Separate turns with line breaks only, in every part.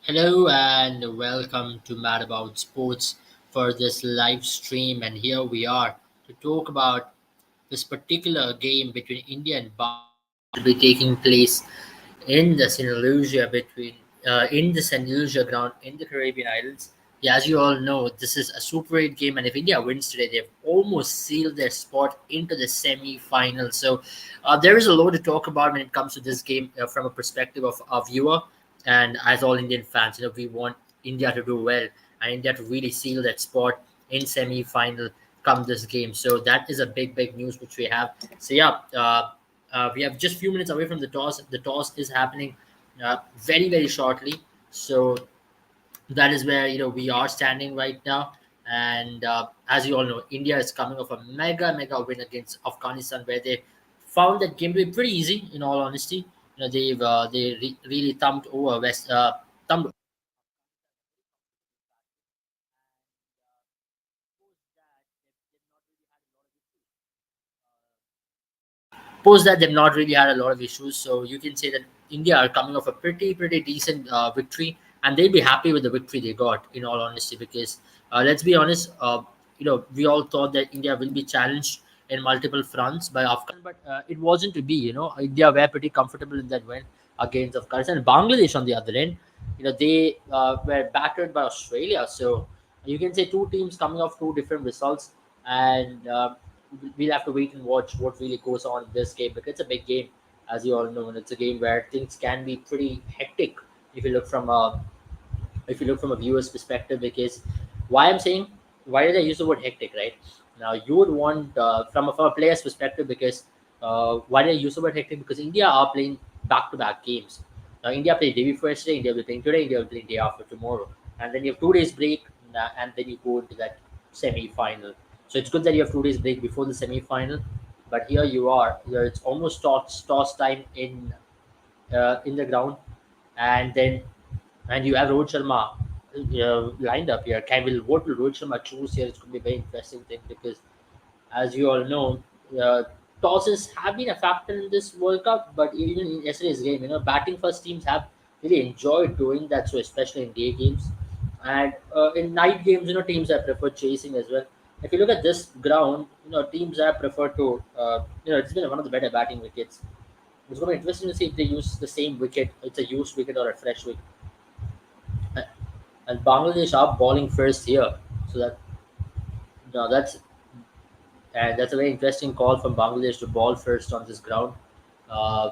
Hello and welcome to Mad About Sports for this live stream. And here we are to talk about this particular game between India and Bangladesh that will be taking place in the St. Lucia in the St. Lucia ground in the Caribbean islands. Yeah, as you all know, this is a Super 8 game, and if India wins today, they've almost sealed their spot into the semi-final. So there is a lot to talk about when it comes to this game from a perspective of a viewer and as all Indian fans. We want India to do well and India to really seal that spot in semi-final come this game. So that is a big news which we have. So yeah, we have just few minutes away from the toss. The toss is happening very shortly. So that is where we are standing right now. And as you all know, India is coming off a mega win against Afghanistan, where they found that game to be pretty easy. In all honesty, they really thumped over West thumped post that they've not really had a lot of issues. So you can say that India are coming off a pretty decent victory, and they'll be happy with the victory they got. In all honesty, because let's be honest, we all thought that India will be challenged in multiple fronts by Afghanistan, but it wasn't to be. India were pretty comfortable in that win against Afghanistan. And Bangladesh, on the other end, they were battered by Australia. So you can say two teams coming off two different results, and we'll have to wait and watch what really goes on in this game, because it's a big game, as you all know, and it's a game where things can be pretty hectic if you look from a viewer's perspective. Because why did I use the word hectic, right? Now you would want from a player's perspective, because why did I use the word hectic? Because India are playing back-to-back games. Now India played day before yesterday, India will be playing today, India will play day after tomorrow, and then you have 2 days break, and then you go into that semi-final. So it's good that you have 2 days break before the semi-final. But here you are, it's almost toss time in the ground, and then and you have Rohit Sharma lined up here. What will Rohit Sharma choose here? It's going to be a very interesting thing, because, as you all know, uh, tosses have been a factor in this World Cup. But even in yesterday's game, batting first teams have really enjoyed doing that. So especially in day games and in night games, teams have preferred chasing as well. If you look at this ground, teams have preferred to, it's been one of the better batting wickets. It's going to be interesting to see if they use the same wicket. It's a used wicket or a fresh wicket. And Bangladesh are bowling first here. So that no, that's a very interesting call from Bangladesh to ball first on this ground. Uh,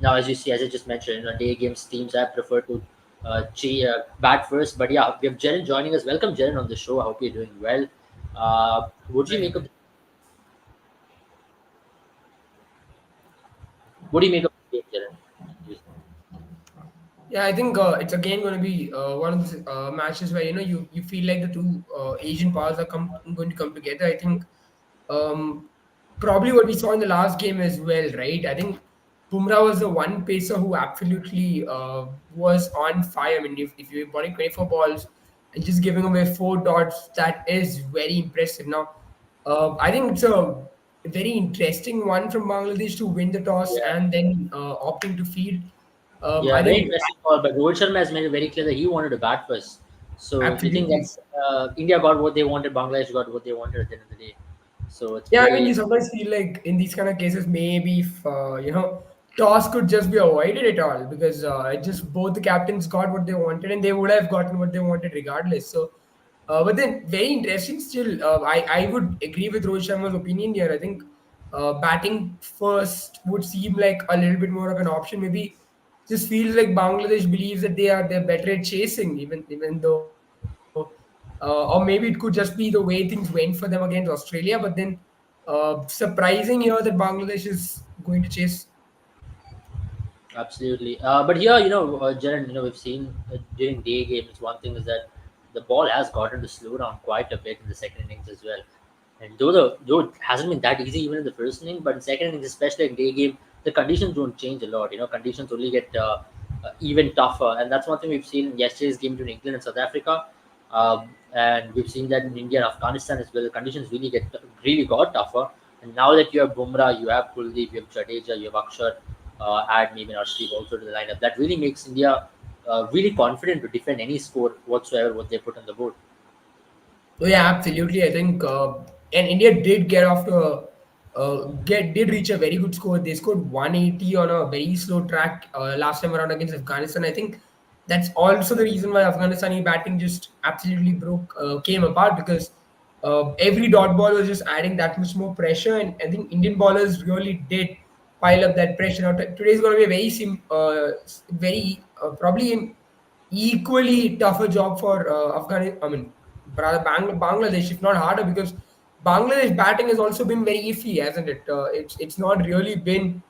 Now, as you see, as I just mentioned, day games teams have preferred to bat first. But yeah, we have Jaren joining us. Welcome, Jaren, on the show. I hope you're doing well. What do you make of the game, Jaren?
Yeah, I think it's again going to be one of the matches where you feel like the two Asian powers are going to come together. I think um, probably what we saw in the last game as well, right? I think Bumrah was the one pacer who absolutely was on fire. I mean, if you're bowling 24 balls and just giving away 4 dots, that is very impressive. Now, I think it's a very interesting one from Bangladesh to win the toss
Yeah,
and then opting to field.
yeah,
I
very
think
interesting call. But Rohit Sharma has made it very clear that he wanted to bat first. So do you think
absolutely.
that's India got what they wanted, Bangladesh got what they wanted at the end of the day? So it's
Yeah, I mean,
very
you sometimes feel like in these kind of cases, maybe if toss could just be avoided at all because it just both the captains got what they wanted and they would have gotten what they wanted regardless. So, but then very interesting. Still, I would agree with Rohit Sharma's opinion here. I think batting first would seem like a little bit more of an option. Maybe just feels like Bangladesh believes that they're better at chasing, even though or maybe it could just be the way things went for them against Australia. But then surprising here that Bangladesh is going to chase.
absolutely. But here, Jaren, we've seen during day games, one thing is that the ball has gotten to slow down quite a bit in the second innings as well. And though it hasn't been that easy even in the first inning, but in second innings, especially in day game, the conditions don't change a lot. Conditions only get even tougher, and that's one thing we've seen in yesterday's game between England and South Africa. And we've seen that in India and Afghanistan as well. The conditions really got tougher. And now that you have Bumrah, you have Kuldeep, you have Jadeja, you have Akshar, add maybe Arshdeep also to the lineup. That really makes India. really confident to defend any score whatsoever what they put on the board.
Oh yeah, absolutely. I think and India did get off to get did reach a very good score. They scored 180 on a very slow track last time around against Afghanistan. I think that's also the reason why Afghanistani batting just absolutely broke came apart because every dot ball was just adding that much more pressure, and I think Indian bowlers really did pile up that pressure. Now today is going to be a very probably equally tougher job for Afghanistan. I mean, rather Bangladesh, if not harder, because Bangladesh batting has also been very iffy, hasn't it? It's not really been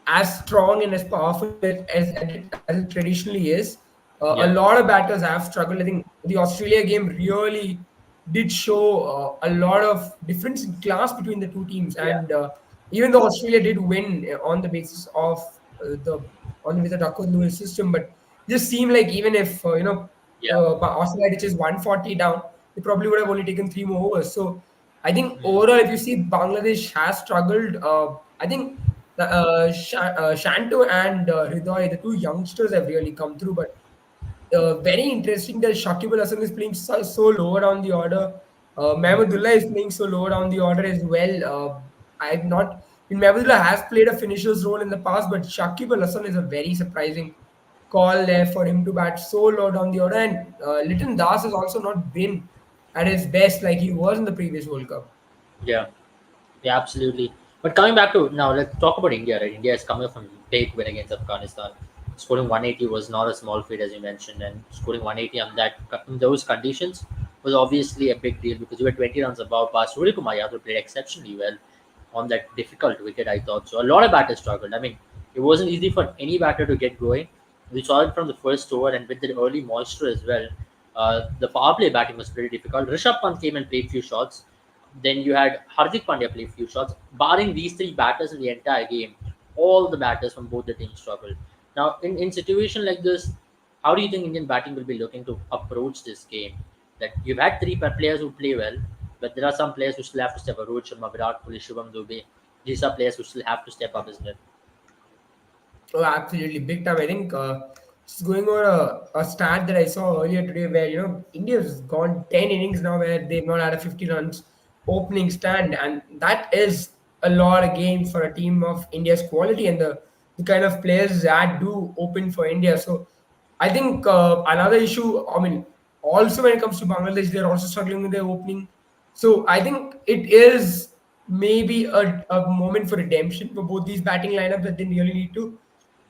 as strong and as powerful as it traditionally is. A
Yeah,
lot of batters have struggled. I think the Australia game really did show a lot of difference in class between the two teams,
yeah,
and even though Australia did win on the basis of the on with the Duckworth Lewis system, but it just seemed like even if
yeah.
Australia reaches 140 down, they probably would have only taken three more overs. So I think
Mm,
overall, if you see Bangladesh has struggled, I think Shanto and Hridoy, the two youngsters, have really come through. But very interesting that Shakib Hasan is playing so lower down the order.
mm,
Mahmadulla is playing so lower down the order as well. I've not. Mahmadulla has played a finisher's role in the past, but Shakib Hasan is a very surprising call there for him to bat so low down the order. And Liton Das has also not been at his best like he was in the previous World Cup.
yeah. Yeah, absolutely. But coming back to now, let's talk about India. Right, India is coming from a big win against Afghanistan. Scoring 180 was not a small feat, as you mentioned, and scoring 180 on that in those conditions was obviously a big deal because you were 20 runs above par. Surya Kumar Yadav played exceptionally well on that difficult wicket. I thought so. A lot of batters struggled. I mean, it wasn't easy for any batter to get going. We saw it from the first over, and with the early moisture as well. The power play batting was pretty difficult. Rishabh Pant came and played few shots. Then you had Hardik Pandya play few shots. Barring these three batters in the entire game, all the batters from both the teams struggled. Now, in situation like this, how do you think Indian batting will be looking to approach this game? That you've had three players who play well, but there are some players who still have to step up. Rohit Sharma, Virat, Kohli, Shubham Dubey. These are players who still have to step up, isn't it?
Oh, absolutely, big time. I think just going over a stat that I saw earlier today, where India's gone 10 innings now where they've not had a 50 runs opening stand, and that is a lot of games for a team of India's quality and the kind of players that do open for India. So I think another issue. I mean, also when it comes to Bangladesh, they're also struggling with their opening. So I think it is maybe a moment for redemption for both these batting lineups that they really need to.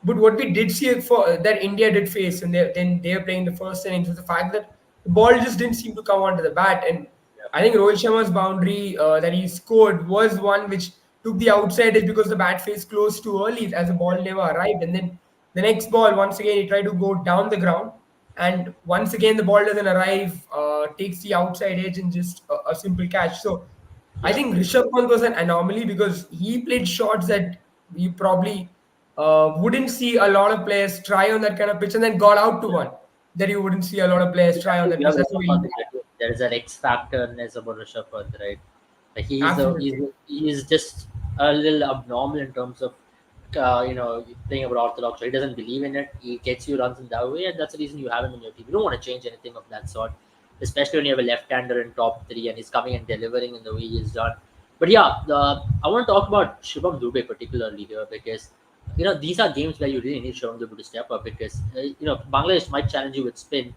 But what we did see for that India did face, and then they were playing the first innings, was the fact that the ball just didn't seem to come onto the bat. And I think Rohit Sharma's boundary that he scored was one which took the outside edge because the bat faced close too early as the ball never arrived. And then the next ball, once again, he tried to go down the ground, and once again the ball doesn't arrive, takes the outside edge and just a simple catch. So I
Yeah,
think Rishabh Pant was an anomaly because he played shots that you probably wouldn't see a lot of players try on that kind of pitch, and then got out to
yeah.
one that you wouldn't see a lot of players try on that
You
pitch.
have
That's the
Rishabh
way
Pant
he
in there too. There is an X factorness about Rishabh Pant, right? Like
absolutely.
he is just a little abnormal in terms of playing about orthodox. He doesn't believe in it. He gets you runs in that way, and that's the reason you have him in your team. You don't want to change anything of that sort, especially when you have a left-hander in top three and he's coming and delivering in the way he's done. But yeah, I want to talk about Shubham Dubey particularly here because these are games where you really need Shubham Dubey to step up because Bangladesh might challenge you with spin,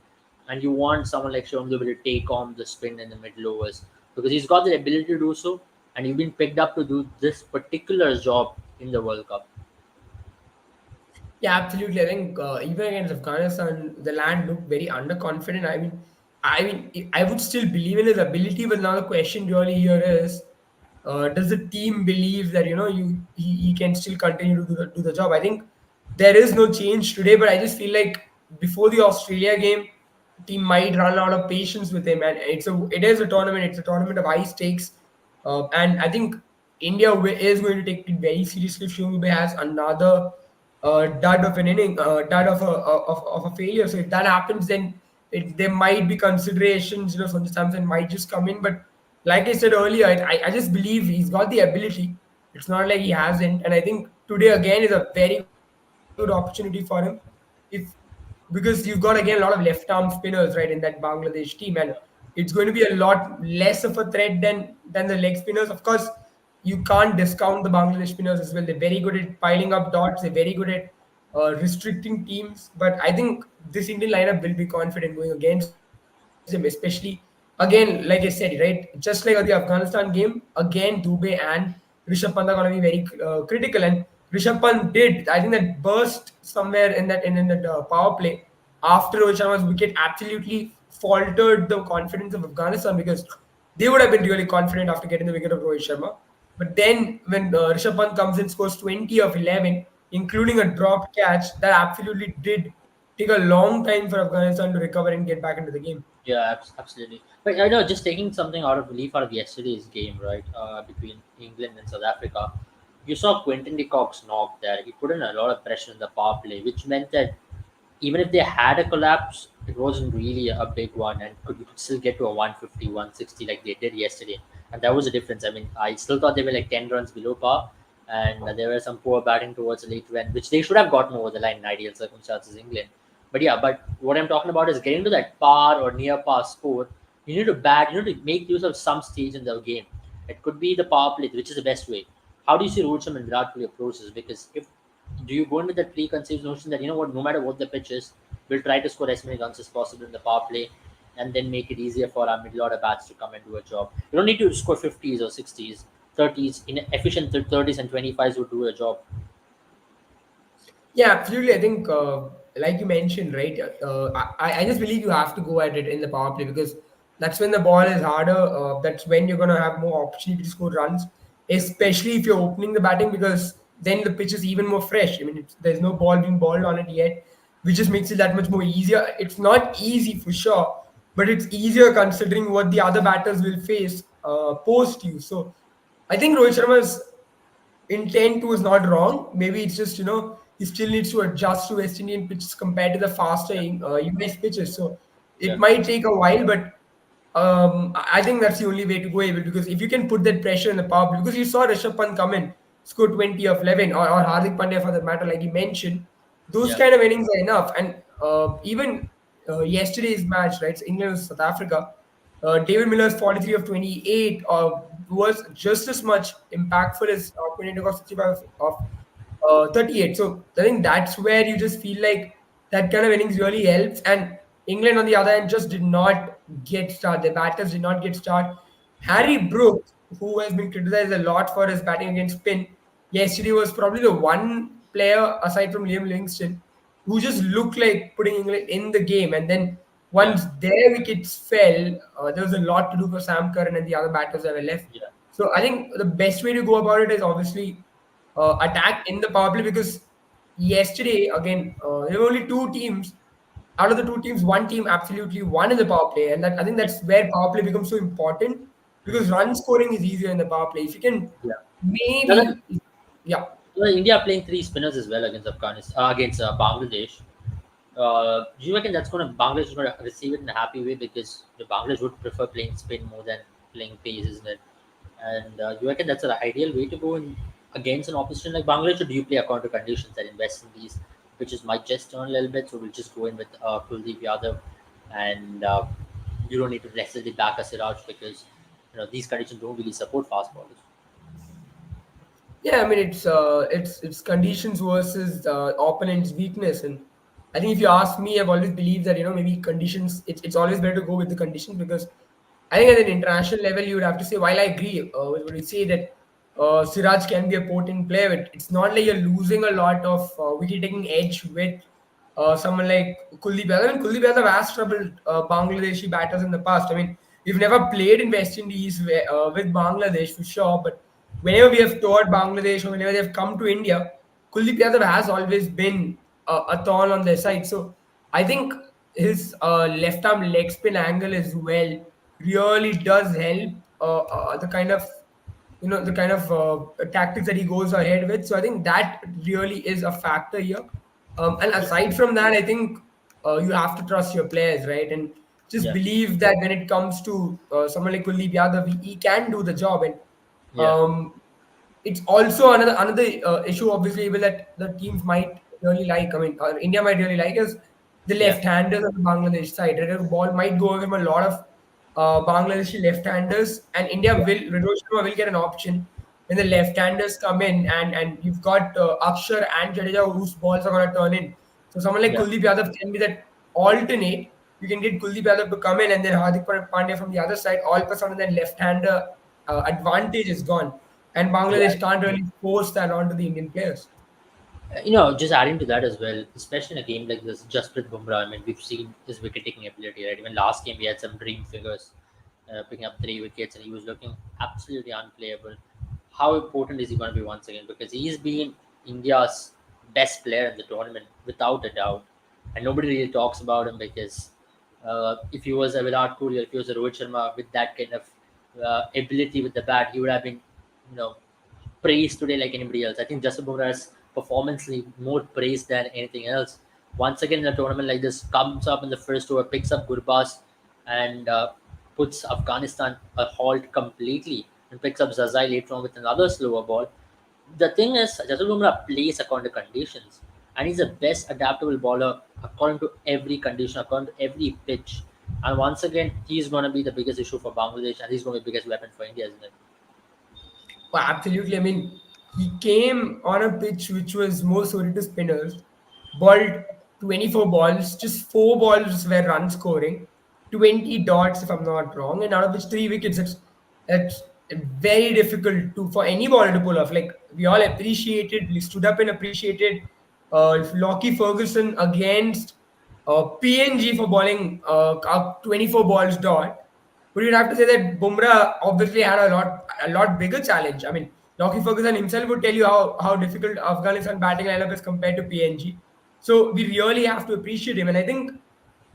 and you want someone like Shubham Dubey to take on the spin in the middle overs because he's got the ability to do so, and he's been picked up to do this particular job in the World Cup.
Yeah, absolutely. I think even against Afghanistan, the land looked very underconfident. I would still believe in his ability, but now the question really here is, does the team believe that he can still continue to do the job? I think there is no change today, but I just feel like before the Australia game, team might run out of patience with him, and it is a tournament. It's a tournament of high stakes, and I think India is going to take it very seriously if Shivambu has another dud of an inning, dud of a failure. So if that happens, then there might be considerations. Sanjay Samson might just come in. But like I said earlier, I just believe he's got the ability. It's not like he hasn't. And I think today again is a very good opportunity for him. if because you've got again a lot of left arm spinners right in that Bangladesh team, and it's going to be a lot less of a threat than the leg spinners. Of course, you can't discount the Bangladesh spinners as well. They're very good at piling up dots. They're very good at restricting teams. But I think this Indian lineup will be confident going against them, especially again, like I said, right? Just like the Afghanistan game, again Dubey and Rishabh Pant are going to be very critical. And Rishabh Pant did, I think, that burst somewhere in that power play after Rohit Sharma's wicket absolutely faltered the confidence of Afghanistan, because they would have been really confident after getting the wicket of Rohit Sharma. But then when Rishabh Pant comes in, scores 20 of 11, including a dropped catch, that absolutely did take a long time for Afghanistan to recover and get back into the game.
Yeah, absolutely. But I know, just taking something out of relief out of yesterday's game, right, between England and South Africa, you saw Quinton de Kock's knock there. He put in a lot of pressure in the power play, which meant that even if they had a collapse, it wasn't really a big one, and you could still get to a 150, 160 like they did yesterday. And that was the difference. I mean, I still thought they were like 10 runs below par, and there were some poor batting towards the later end, which they should have gotten over the line in ideal circumstances, England. But yeah, but what I'm talking about is getting to that par or near par score. You need to bat, you need to make use of some stage in the game. It could be the power play, which is the best way. How do you see Rohit Sharma and Virat Kohli approach this? Because if do you go in with that preconceived notion that, you know what, no matter what the pitch is, we'll try to score as many runs as possible in the power play, and then make it easier for our middle order bats to come and do a job. You don't need to score 50s or 60s, 30s. In efficient 30s and 25s would do a job.
Yeah, absolutely. I think, like you mentioned, right? I just believe you have to go at it in the power play, because that's when the ball is harder. That's when you're going to have more opportunity to score runs, especially if you're opening the batting, because then the pitch is even more fresh. I mean, there's no ball being balled on it yet, which just makes it that much more easier. It's not easy for sure, but it's easier considering what the other batters will face post you. So I think Rohit Sharma's intent was not wrong. Maybe it's just, he still needs to adjust to West Indian pitches compared to the faster
Yeah,
US pitches. So
yeah,
it might take a while, but I think that's the only way to go able, because if you can put that pressure in the power play, because you saw Rishabh Pant come in, score 20 of 11, or Hardik Pandya for that matter, like you mentioned, those
yeah,
kind of innings are enough. And even yesterday's match, right? So England versus South Africa, David Miller's 43 of 28 was just as much impactful as 28 of 65 of 38. So I think that's where you just feel like that kind of innings really helps. And England, on the other hand, just did not get started. The batters did not get started.
yeah,
Harry Brooks, who has been criticized a lot for his batting against spin, yesterday was probably the one player aside from Liam Livingston who just looked like putting England in the game. And then
yeah,
once their wickets fell, there was a lot to do for Sam Curran and the other batters that were left.
yeah,
So I think the best way to go about it is obviously attack in the power play, because yesterday again there were only two teams. Out of the two teams, one team absolutely won in the power play, and that I think
yeah.
that's where power play becomes so important, because run scoring is easier in the power play. If you can
Yeah. Now then,
maybe, yeah,
India are playing three spinners as well against Afghanistan, against Bangladesh. Do you reckon that's going to Bangladesh is going to receive it in a happy way, because the Bangladesh would prefer playing spin more than playing pace, isn't it? And you reckon that's an ideal way to go in against an opposition like Bangladesh, or do you play according to conditions that in West Indies pitches might just turn a little bit, so we'll just go in with Kuldeep Yadav, and you don't need to necessarily back a Siraj, because these conditions don't really support fast bowlers.
yeah. I mean, it's conditions versus opponent's weakness. And I think if you ask me, I've always believed that maybe conditions. It's always better to go with the conditions, because I think at an international level, you would have to say, while I agree with what you say that Siraj can be a potent player, but it's not like you're losing a lot of wicket taking edge with someone like Kuldeep Yadav. I mean, Kuldeep Yadav has troubled Bangladeshi batters in the past. I mean, we've never played in West Indies with Bangladesh for sure, but whenever we have toured Bangladesh or whenever they have come to India, Kuldeep Yadav has always been a thorn on their side. So I think his left arm leg spin angle as well really does help the kind of tactics that he goes ahead with. So I think that really is a factor here. And aside from that, I think you have to trust your players, right? And just
Yeah,
believe that when it comes to someone like Kuldeep Yadav, he can do the job. And
yeah,
um, it's also another issue, obviously, that the teams might really like, I mean, India might really like is the
Yeah,
left-handers on the Bangladesh side. Right? The ball might go away from a lot of Bangladeshi left-handers, and India
yeah,
will, Rohit Sharma will get an option when the left-handers come in, and you've got Akshar and Jadeja whose balls are going to turn in. So someone like
yeah,
Kuldeep Yadav can be that alternate. You can get Kuldeep Yadav to come in, and then Hardik Pandya from the other side. All of a sudden, then left-hander advantage is gone, and
yeah.
Bangladesh can't really force that onto the Indian players.
Just adding to that as well, especially in a game like this, Jasprit Bumrah. I mean, we've seen his wicket-taking ability, right? Even last game, we had some dream figures, picking up 3 wickets, and he was looking absolutely unplayable. How important is he going to be once again? Because he's been India's best player in the tournament, without a doubt, and nobody really talks about him because if he was a Virat Kohli or if he was a Rohit Sharma with that kind of ability with the bat, he would have been, you know, praised today like anybody else. I think Jasprit Bumrah's performance needs more praise than anything else. Once again, in a tournament like this, comes up in the first over, picks up Gurbaz, and puts Afghanistan a halt completely, and picks up Zazai later on with another slower ball. The thing is, Jasprit Bumrah plays according to conditions, and he's the best adaptable bowler according to every condition, according to every pitch. And once again, he's going to be the biggest issue for Bangladesh, and he's going to be the biggest weapon for India, isn't it?
Well, absolutely. I mean, he came on a pitch which was more suited to spinners, bowled 24 balls, just 4 balls were run scoring, 20 dots if I'm not wrong, and out of which 3 wickets. It's very difficult to for any bowler to pull off. Like we all appreciated, we stood up and appreciated Lockie Ferguson against PNG for bowling up 24 balls dot. But you'd have to say that Bumrah obviously had a lot bigger challenge. I mean, Lockie Ferguson himself would tell you how difficult Afghanistan batting lineup is compared to PNG. So we really have to appreciate him. And I think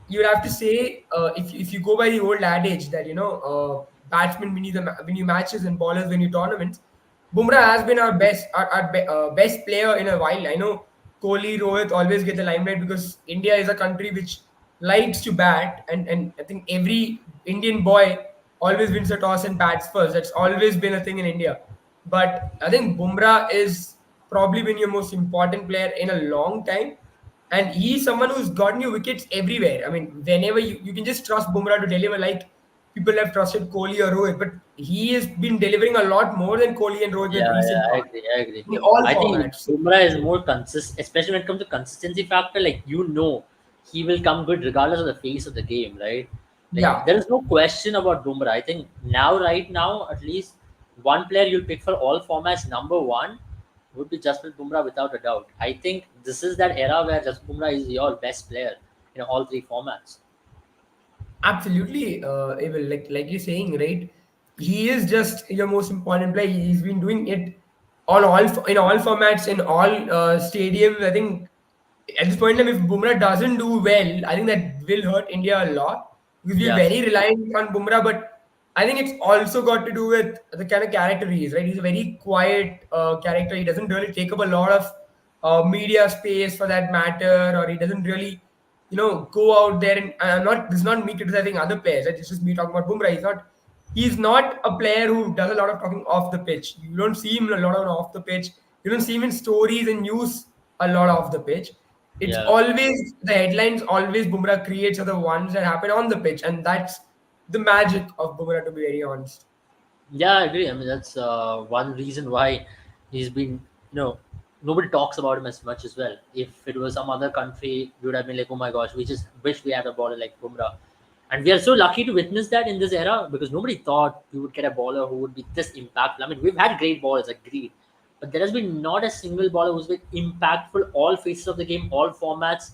you would have to say if you go by the old adage that batsmen win you matches and bowlers win you tournaments. Bumrah has been our best player in a while. I know Kohli, Rohit always get the limelight because India is a country which likes to bat, and I think every Indian boy always wins the toss and bats first. That's always been a thing in India. But I think Bumrah is probably been your most important player in a long time, and he's someone who's gotten you wickets everywhere. I mean, whenever you can just trust Bumrah to deliver like people have trusted Kohli or Rohit, but he has been delivering a lot more than Kohli and Rohit
Yeah,
in recent
yeah, I
past
agree. I agree.
in all
I think
formats.
Bumrah is more consistent, especially when it comes to consistency factor. Like he will come good regardless of the face of the game, right? Like
Yeah,
there is no question about Bumrah. I think right now, at least one player you'll pick for all formats. Number one would be Jasprit Bumrah without a doubt. I think this is that era where Jasprit Bumrah is your best player in all three formats.
absolutely. Abel, like you're saying, right? He is just your most important player. He's been doing it on in all formats in all stadiums. I think at this point in time, if Bumrah doesn't do well, I think that will hurt India a lot because we're
Yeah,
very reliant on Bumrah. But I think it's also got to do with the kind of character he is, right? He's a very quiet character. He doesn't really take up a lot of media space for that matter, or he doesn't really, go out there and I'm not. This is not me criticizing other players. Right? It's just me talking about Bumrah. He's not a player who does a lot of talking off the pitch. You don't see him a lot on off the pitch. You don't see him in stories and news a lot off the pitch. It's
yeah.
always the headlines. Always Bumrah creates are the ones that happen on the pitch, and that's the magic of Bumrah. To be very honest.
Yeah, I agree. I mean, that's one reason why he's been, nobody talks about him as much as well. If it was some other country, we would have been like, oh my gosh, we just wish we had a bowler like Bumrah. And we are so lucky to witness that in this era because nobody thought we would get a bowler who would be this impactful. I mean, we've had great bowlers, agreed. But there has been not a single bowler who's been impactful all phases of the game, all formats.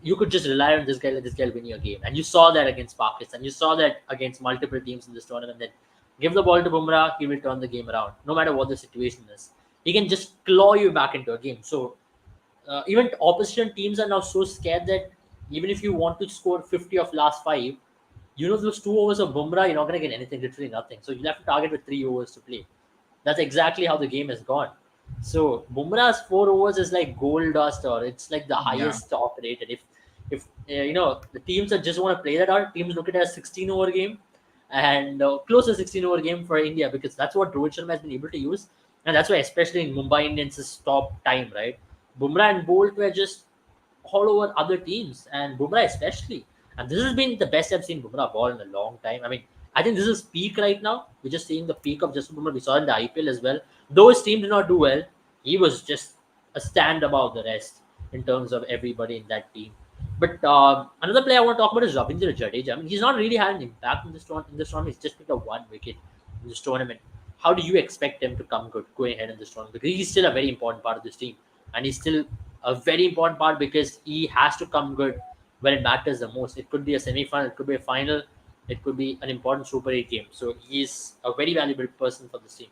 You could just rely on this guy, let this guy win your game. And you saw that against Pakistan. You saw that against multiple teams in this tournament. That give the ball to Bumrah, he will turn the game around, no matter what the situation is. He can just claw you back into a game. So even opposition teams are now so scared that even if you want to score 50 of last five, those 2 overs of Bumrah, you're not going to get anything, literally nothing. So you'll have to target with 3 overs to play. That's exactly how the game has gone. So Bumrah's 4 overs is like gold dust, or it's like the
Yeah.
highest top rated. If the teams that just want to play that out, teams look at it as 16-over game and close to 16-over game for India because that's what Rohit Sharma has been able to use, and that's why especially in Mumbai Indians' top time, right? Bumrah and Bolt were just all over other teams, and Bumrah especially. And this has been the best I've seen Bumrah ball in a long time. I mean, I think this is peak right now. We're just seeing the peak of Jasprit Bumrah. We saw it in the IPL as well. Though his team did not do well, he was just a stand above the rest in terms of everybody in that team. But another player I want to talk about is Ravindra Jadeja. I mean, he's not really had an impact in this tournament. In this tournament, he's just picked up one wicket in this tournament. How do you expect him to come good going ahead in this tournament? Because he's still a very important part of this team, and he's still a very important part because he has to come good when it matters the most. It could be a semi-final, it could be a final, it could be an important Super 8 game. So he's a very valuable person for this team.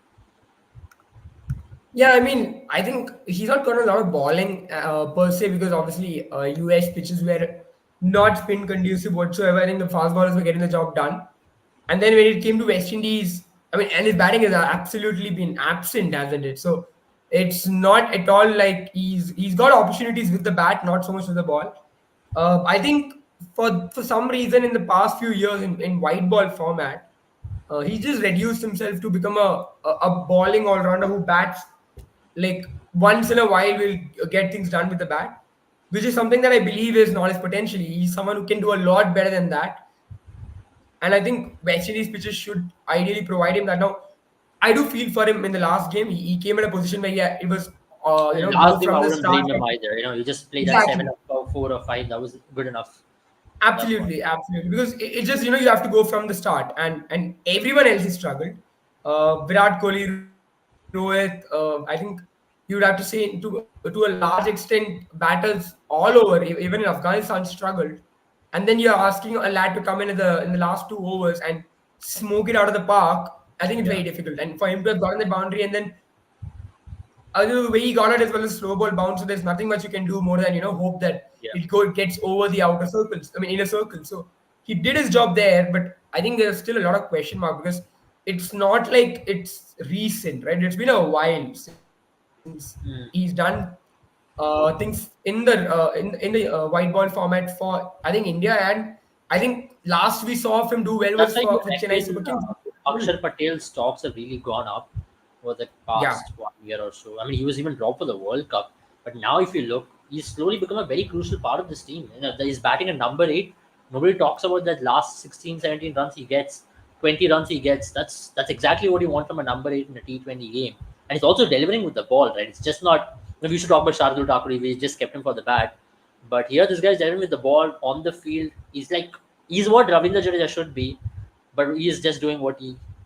Yeah, I mean, I think he's not got a lot of balling per se because obviously US pitches were not spin conducive whatsoever. I think the fast ballers were getting the job done. And then when it came to West Indies, I mean, and his batting has absolutely been absent, hasn't it? So it's not at all like he's got opportunities with the bat, not so much with the ball. I think for some reason in the past few years in white ball format, he just reduced himself to become a bowling all rounder who bats like once in a while will get things done with the bat, which is something that I believe is not his potential. He's someone who can do a lot better than that. And I think West Indies pitches should ideally provide him that. Now, I do feel for him in the last game. He came in a position where it was,
And
go
last game, I
from the
wouldn't
start.
blame him either. You just play that
Exactly.
7 or 4 or 5. That was good enough at that point.
Absolutely, absolutely. Because it's just you have to go from the start, and everyone else has struggled. Virat Kohli, Rohit. I think you would have to say to a large extent, batters all over, even in Afghanistan, struggled. And then you're asking a lad to come in the last 2 overs and smoke it out of the park. I think it's
Yeah,
very difficult. And for him to have gotten the boundary and then the way he got it as well as slow ball bounce, so there's nothing much you can do more than hope that
yeah.
it gets over the outer circles. I mean, inner circle. So he did his job there, but I think there's still a lot of question mark because it's not like it's recent, right? It's been a while since he's done things in the white ball format for I think India, and I think last we saw of him do well was
That's why
for
you
Chennai Super
reckon
Kings.
Akshar Patel's stocks have really gone up over the
Yeah,
past 1 year or so. I mean, he was even dropped for the World Cup, but now if you look, he's slowly become a very crucial part of this team. He's batting at number 8. Nobody talks about that last 16, 17 runs he gets, 20 runs he gets. That's exactly what you want from a number 8 in a T20 game. And he's also delivering with the ball, right? It's just not. We should talk about Shardul Thakur. We just kept him for the bat. But here, this guy's delivering with the ball on the field. He's what Ravindra Jadeja should be, but he is just doing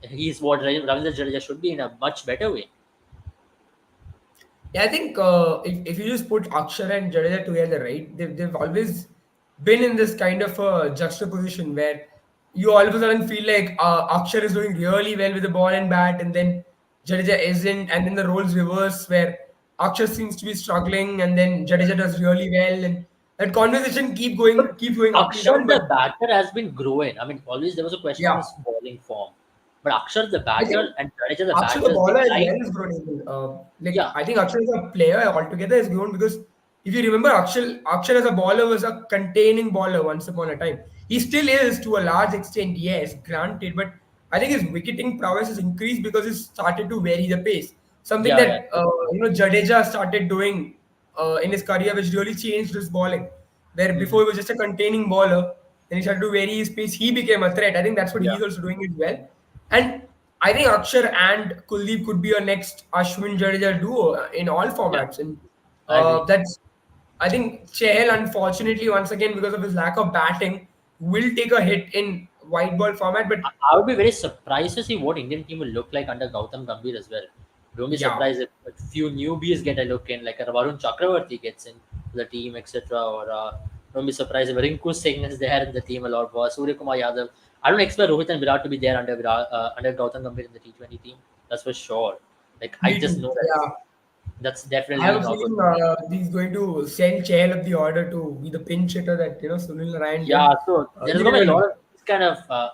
he's what Ravindra Jadeja should be in a much better way.
yeah, I think if you just put Akshar and Jadeja together, right, they've always been in this kind of a juxtaposition where you all of a sudden feel like Akshar is doing really well with the ball and bat, and then Jadeja isn't, and then the roles reverse where Akshar seems to be struggling, and then Jadeja does really well, and that conversation
But
keep going up and
Akshar
down.
the
But
batter has been growing. I mean, always there was a question on
yeah,
his bowling form, but Akshar the
I think
batter and Jadeja the
Akshay
batter
the
has been
bowler as
like,
well has grown even. Like
yeah,
I think Akshay as a player altogether has grown because if you remember Akshay as a bowler was a containing bowler once upon a time. He still is to a large extent, yes, granted, but I think his wicketing prowess has increased because he started to vary the pace. Something
yeah, yeah.
that Jadeja started doing in his career, which really changed his bowling. Where before
Mhm.
he was just a containing bowler, then he started to vary his pace. He became a threat. I think that's what
Yeah,
he's also doing as well. And I think Akshar and Kuldeep could be a next Ashwin Jadeja duo in all
yeah,
formats, and
I agree.
that's. I think Chahal, unfortunately, once again because of his lack of batting, will take a hit in white ball format. But
I would be very surprised to see what Indian team will look like under Gautam Gambhir as well. Don't be
yeah,
surprised if a few newbies get a look in, like a Varun Chakravarti gets in the team, etc. Or don't be surprised if Rinku Singh is there in the team a lot. Or Surya Kumar Yadav. I don't expect Rohit and Virat to be there under Gautam Gambhir in the T20 team. That's for sure. Like I
me
just
too.
know
Yeah,
that's
I have
definitely
a
not going
feeling
to be.
he's going to send Chahal up the order to be the pinch hitter that Sunil Narayan
Yeah,
did.
so there's
You
gonna
never
be a lot
know.
of this kind of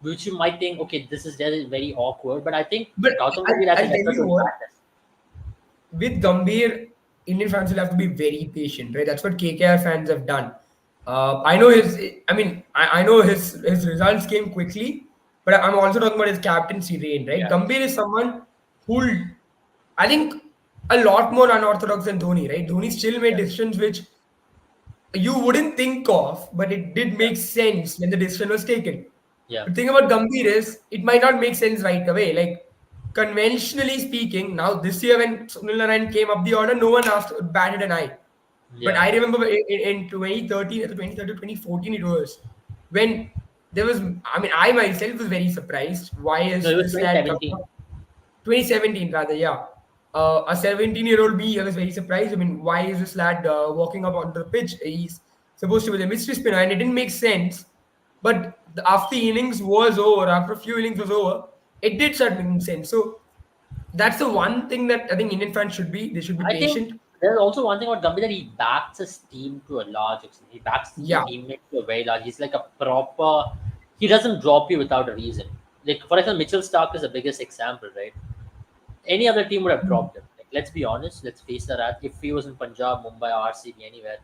which you might think, okay, this is very awkward, but I think
But
Gautam
I'll,
Gambhir has a
I'll tell
lesser
you
to
what.
impact us.
With Gambhir, Indian fans will have to be very patient, right? That's what KKR fans have done. I know I know his results came quickly, but I'm also talking about his captaincy reign, right?
Yeah,
Gambhir is someone who'll, I think, a lot more unorthodox than Dhoni, right? Dhoni still made
Yeah,
decisions which you wouldn't think of, but it did
yeah,
make sense when the decision was taken.
yeah,
The thing about Gambhir is it might not make sense right away. Like conventionally speaking, now this year when Sunil Narayan came up the order, no one asked batted an eye. But
yeah.
I remember in 2013, 2013, 2014 it was when there was. I mean, I myself was very surprised. Why
No,
is
it was
this lad coming
2017.
up? 2017 rather, yeah. A 17-year-old me, I was very surprised. I mean, why is this lad walking up onto the pitch? He's supposed to be the mystery spinner, and it didn't make sense. But after the innings was over, after a few innings was over, it did start making sense. So that's the one thing that I think Indian fans should be. They should be
I think
patient.
there's also one thing about Gambhir that he backs his team to a large extent. He backs his
Yeah.
teammates to a very large. He's like a proper. He doesn't drop you without a reason. Like for example, Mitchell Stark is the biggest example, right? Any other team would have dropped him. Like, let's be honest. Let's face that. If he was in Punjab, Mumbai, RCB, anywhere,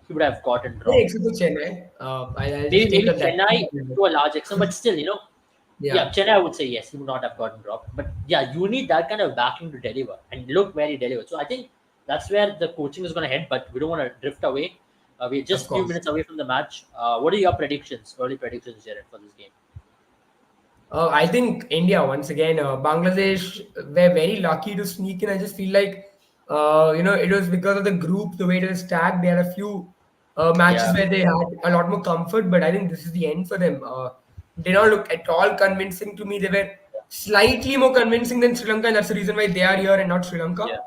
he would have gotten
Yeah,
dropped.
except for Chennai. I'll
Maybe
just take
maybe
up that.
Chennai to a large extent, but still, yeah,
Yeah,
Chennai I would say yes, he would not have gotten dropped. But yeah, you need that kind of backing to deliver, and look where he delivered. So I think that's where the coaching is going to head. But we don't want to drift away. We're
of
just few
course.
minutes away from the match. What are your predictions, early predictions, Jared, for this game?
I think India once again. Bangladesh were very lucky to sneak in. I just feel like it was because of the group, the way it was stacked. They had a few matches
Yeah,
where they had a lot more comfort, but I think this is the end for them. They don't look at all convincing to me. They were slightly more convincing than Sri Lanka, and that's the reason why they are here and not Sri Lanka.
yeah,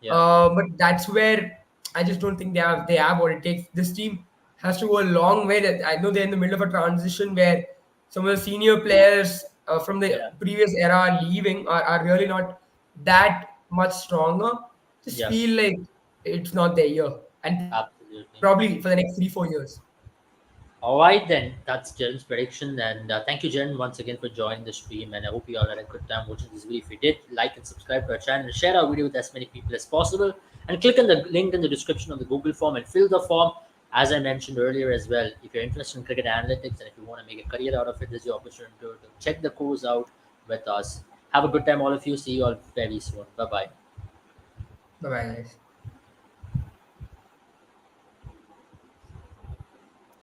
yeah,
But that's where I just don't think they have what it takes. This team has to go a long way. That I know they're in the middle of a transition where some of the senior players from the
yeah,
previous era are leaving are really not that much stronger. Just
yeah.
feel like it's not their year, and
Absolutely.
probably for the next 3-4 years.
All right, then. That's Jaren's prediction. And thank you, Jaren, once again for joining the stream. And I hope you all had a good time watching this video. If you did, like and subscribe to our channel and share our video with as many people as possible. And click on the link in the description of the Google form and fill the form. As I mentioned earlier as well, if you're interested in cricket analytics and if you want to make a career out of it, this is your opportunity to check the course out with us. Have a good time, all of you. See you all very soon. Bye bye.
Bye bye, guys.